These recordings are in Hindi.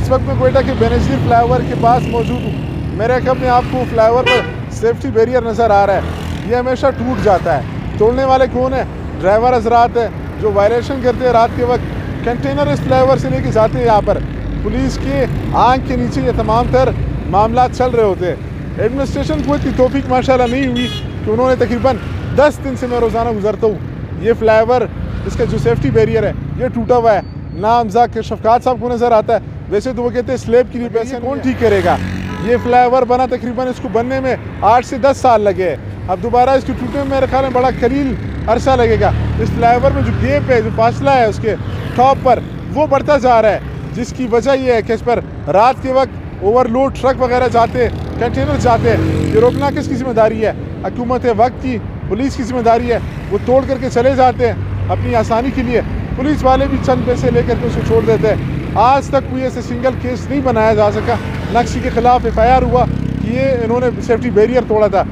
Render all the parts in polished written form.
इस वक्त मैं कोयटा के बेनज़ीर फ्लाईओवर के पास मौजूद हूँ। मेरे अपने आपको फ्लाईओवर पर सेफ्टी बैरियर नज़र आ रहा है, ये हमेशा टूट जाता है। तोड़ने वाले कौन है? ड्राइवर हजरात है जो वायलेशन करते हैं। रात के वक्त कंटेनर इस फ्लाईओवर से लेके जाते हैं, यहाँ पर पुलिस के आंख के नीचे ये तमाम तर मामला चल रहे होते हैं। एडमिनिस्ट्रेशन को इतनी तौफीक माशाल्लाह नहीं हुई कि उन्होंने तकरीबन 10 दिन से मैं रोज़ाना गुजरता हूँ, ये फ्लाईओवर इसका जो सेफ्टी बैरियर है ये टूटा हुआ है। ना हमजा के शफकात साहब को नज़र आता है। वैसे तो वो कहते हैं स्लेब के लिए पैसे कौन ठीक करेगा। ये फ्लाईओवर बना तकरीबन इसको बनने में 8 से 10 साल लगे हैं। अब दोबारा इसके टूटने में मेरे ख्याल में बड़ा कलील अरसा लगेगा। इस फ्लाईओवर में जो गैप है, जो फासला है उसके टॉप पर, वो बढ़ता जा रहा है, जिसकी वजह यह है कि इस पर रात के वक्त ओवरलोड ट्रक वगैरह जाते हैं, कंटेनर जाते हैं। ये रोकना किसकी जिम्मेदारी है? हुकूमत वक्त की, पुलिस की जिम्मेदारी है। वो तोड़ करके चले जाते हैं अपनी आसानी के लिए। पुलिस वाले भी चंद पैसे लेकर के उसको छोड़ देते हैं। आज तक कोई ऐसे सिंगल केस नहीं बनाया जा सका न किसी के खिलाफ FIR हुआ कि ये इन्होंने सेफ्टी बैरियर तोड़ा था।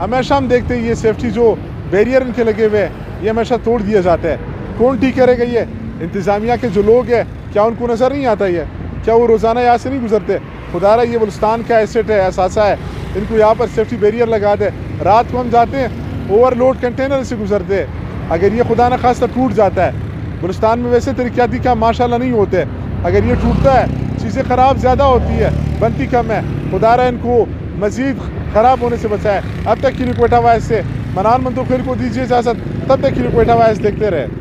हमेशा हम देखते हैं ये सेफ्टी जो बैरियर इनके लगे हुए हैं ये हमेशा तोड़ दिया जाता है। कौन ठीक करेगा? ये इंतज़ामिया के जो लोग हैं, क्या उनको नज़र नहीं आता? ये क्या वो रोज़ाना यहाँ से नहीं गुजरते? खुदारा ये बलुस्तान का एसेट है, एहसासा है, इनको यहाँ पर सेफ्टी बैरियर लगा दे। रात को हम जाते हैं, ओवरलोड कंटेनर से गुजरते हैं। अगर ये खुदा न खास्ता टूट जाता है, बलुस्तान में वैसे तरीक़ाती काम माशाल्लाह नहीं होते, अगर ये टूटता है चीज़ें ख़राब ज़्यादा होती है, बनती कम है। खुदारा इनको मज़ीद ख़राब होने से बचाए। अब तक के लिए कोयटा वाइज से मनान मंतोखिर को दीजिए इजाज़त। तब तक के लिए कोयटा वाइज देखते रहे।